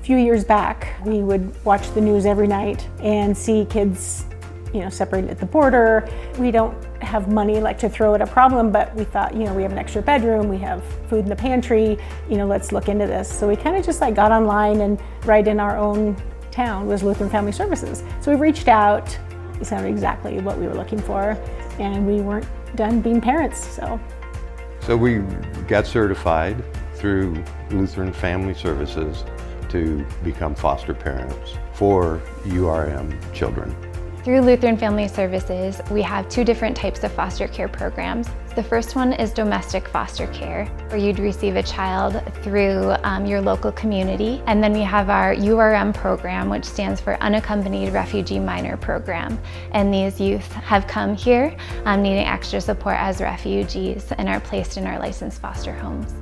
few years back, we would watch the news every night and see kids, separated at the border. We don't have money to throw at a problem, but we thought, we have an extra bedroom, we have food in the pantry, let's look into this. So we kind of just got online, and right in our own town was Lutheran Family Services. So we reached out. It sounded exactly what we were looking for, and we weren't done being parents, So we got certified through Lutheran Family Services to become foster parents for URM children. Through Lutheran Family Services, we have two different types of foster care programs. The first one is domestic foster care, where you'd receive a child through your local community. And then we have our URM program, which stands for Unaccompanied Refugee Minor Program. And these youth have come here needing extra support as refugees and are placed in our licensed foster homes.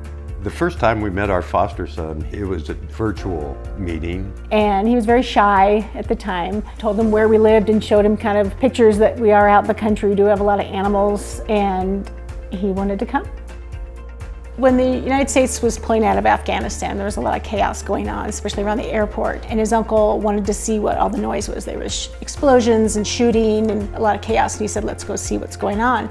The first time we met our foster son, it was a virtual meeting. And he was very shy at the time. Told him where we lived and showed him kind of pictures that we are out in the country. We do have a lot of animals, and he wanted to come. When the United States was pulling out of Afghanistan, there was a lot of chaos going on, especially around the airport. And his uncle wanted to see what all the noise was. There was explosions and shooting and a lot of chaos. And he said, let's go see what's going on.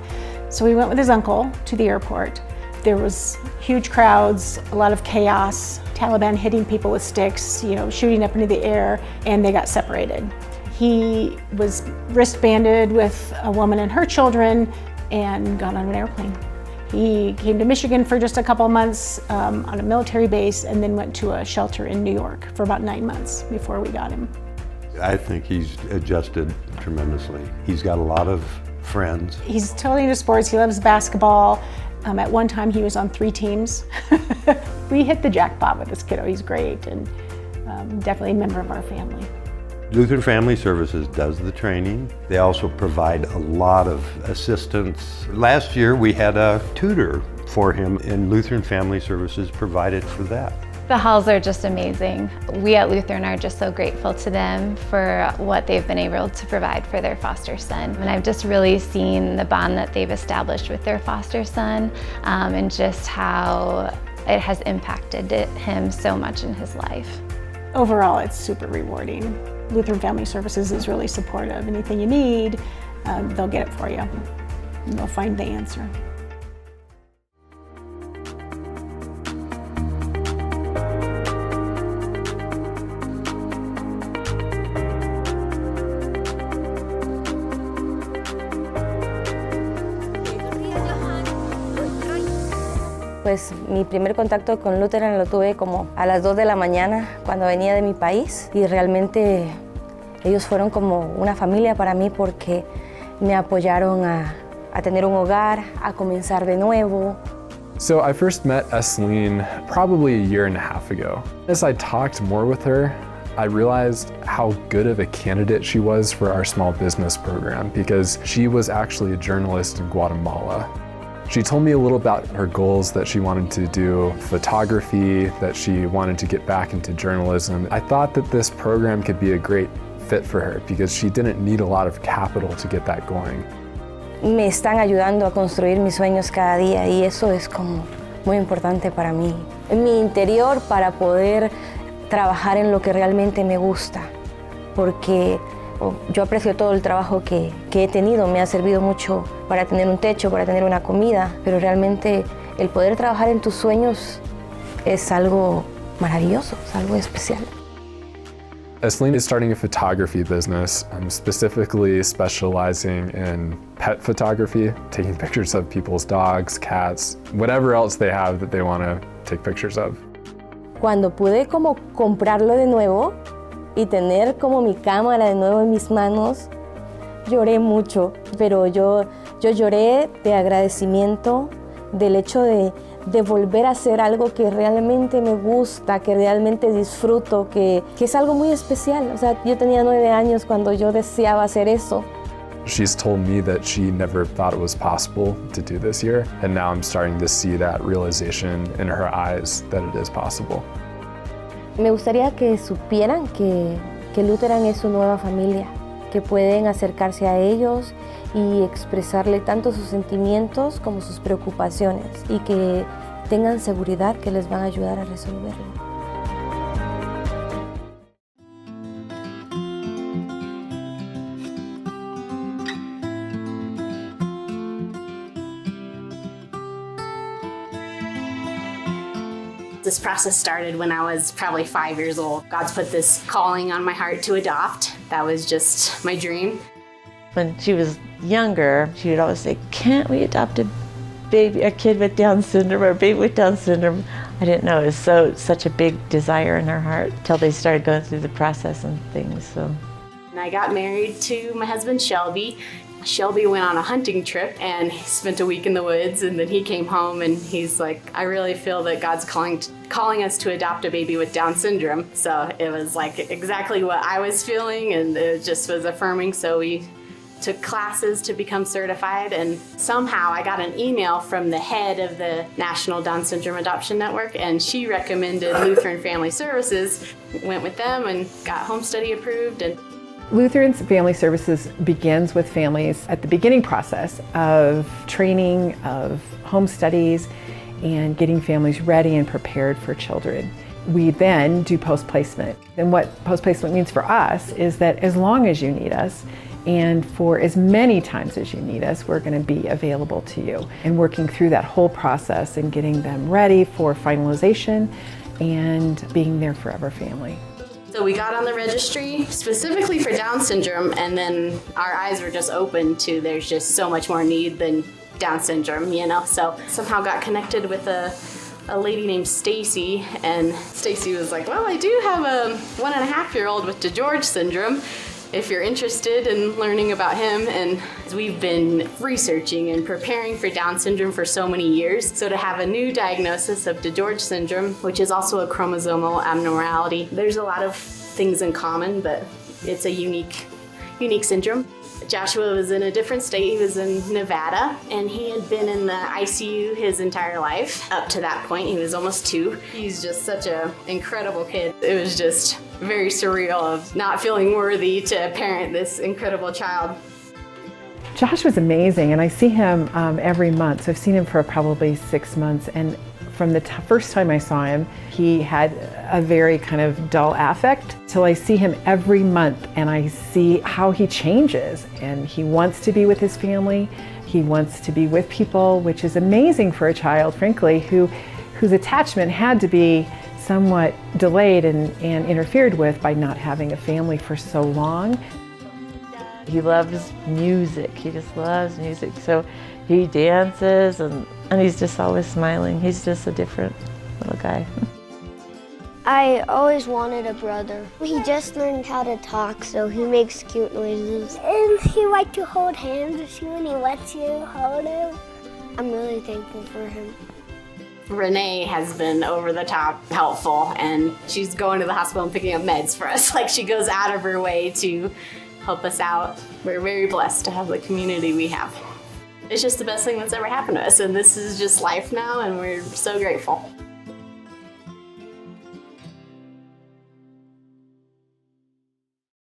So we went with his uncle to the airport. There was huge crowds, a lot of chaos, Taliban hitting people with sticks, shooting up into the air, and they got separated. He was wristbanded with a woman and her children and got on an airplane. He came to Michigan for just a couple of months on a military base, and then went to a shelter in New York for about 9 months before we got him. I think he's adjusted tremendously. He's got a lot of friends. He's totally into sports. He loves basketball. At one time, he was on 3 teams. We hit the jackpot with this kiddo. He's great, and definitely a member of our family. Lutheran Family Services does the training. They also provide a lot of assistance. Last year, we had a tutor for him, and Lutheran Family Services provided for that. The Halls are just amazing. We at Lutheran are just so grateful to them for what they've been able to provide for their foster son. And I've just really seen the bond that they've established with their foster son, and just how it has impacted him so much in his life. Overall, it's super rewarding. Lutheran Family Services is really supportive. Anything you need, they'll get it for you. And they'll find the answer. Pues mi primer contacto con Lutheran lo tuve como a las 2 de la mañana cuando venía de mi país, y realmente ellos fueron como una familia para mí porque me apoyaron a tener un hogar, a comenzar de nuevo. So I first met Esseline probably a year and a half ago. As I talked more with her, I realized how good of a candidate she was for our small business program, because she was actually a journalist in Guatemala. She told me a little about her goals, that she wanted to do photography, that she wanted to get back into journalism. I thought that this program could be a great fit for her because she didn't need a lot of capital to get that going. Me están ayudando a construir mis sueños cada día, y eso es como muy importante para mí. En mi interior, para poder trabajar en lo que realmente me gusta, porque yo aprecio todo el trabajo que he tenido, me ha servido mucho para tener un techo, para tener una comida, pero realmente el poder trabajar en tus sueños es algo maravilloso, es algo especial. Esseline is starting a photography business, specifically specializing in pet photography, taking pictures of people's dogs, cats, whatever else they have that they want to take pictures of. Cuando pude como comprarlo de nuevo y tener como mi cámara de nuevo en mis manos, lloré mucho, pero yo lloré de agradecimiento del hecho de volver a hacer algo que realmente me gusta, que realmente disfruto, que es algo muy especial. O sea, yo tenía 9 años cuando yo deseaba hacer eso. She's told me that she never thought it was possible to do this year, and now I'm starting to see that realization in her eyes that it is possible. Me gustaría que supieran que Lutheran es su nueva familia, que pueden acercarse a ellos y expresarle tanto sus sentimientos como sus preocupaciones, y que tengan seguridad que les van a ayudar a resolverlo. This process started when I was probably 5 years old. God's put this calling on my heart to adopt. That was just my dream. When she was younger, she would always say, "Can't we adopt a kid with Down syndrome or a baby with Down syndrome?" I didn't know, it was such a big desire in her heart until they started going through the process and things. So. And I got married to my husband, Shelby. Shelby went on a hunting trip and he spent a week in the woods, and then he came home and he's like, "I really feel that God's calling us to adopt a baby with Down syndrome." So it was like exactly what I was feeling, and it just was affirming. So we took classes to become certified, and somehow I got an email from the head of the National Down Syndrome Adoption Network, and she recommended Lutheran Family Services. Went with them and got home study approved. And Lutheran Family Services begins with families at the beginning process of training, of home studies, and getting families ready and prepared for children. We then do post-placement. And what post-placement means for us is that as long as you need us, and for as many times as you need us, we're going to be available to you. And working through that whole process and getting them ready for finalization and being their forever family. so we got on the registry specifically for Down syndrome, and then our eyes were just open to there's just so much more need than Down syndrome, you know? So somehow got connected with a lady named Stacy, and Stacy was like, "Well, I do have a 1.5-year-old with DeGeorge syndrome, if you're interested in learning about him." And we've been researching and preparing for Down syndrome for so many years. So to have a new diagnosis of DeGeorge syndrome, which is also a chromosomal abnormality, there's a lot of things in common, but it's a unique syndrome. Joshua was in a different state. He was in Nevada, and he had been in the ICU his entire life. Up to that point, he was almost 2. He's just such an incredible kid. It was just very surreal of not feeling worthy to parent this incredible child. Josh was amazing, and I see him every month. So I've seen him for probably 6 months, and from the first time I saw him, he had a very kind of dull affect. So I see him every month, and I see how he changes, and he wants to be with his family. He wants to be with people, which is amazing for a child, frankly, whose attachment had to be somewhat delayed and interfered with by not having a family for so long. He loves music. He just loves music. So he dances and he's just always smiling. He's just a different little guy. I always wanted a brother. He just learned how to talk, so he makes cute noises. And he likes to hold hands with you, and he lets you hold him. I'm really thankful for him. Renee has been over the top helpful, and she's going to the hospital and picking up meds for us. Like, she goes out of her way to help us out. We're very blessed to have the community we have. It's just the best thing that's ever happened to us, and this is just life now, and we're so grateful.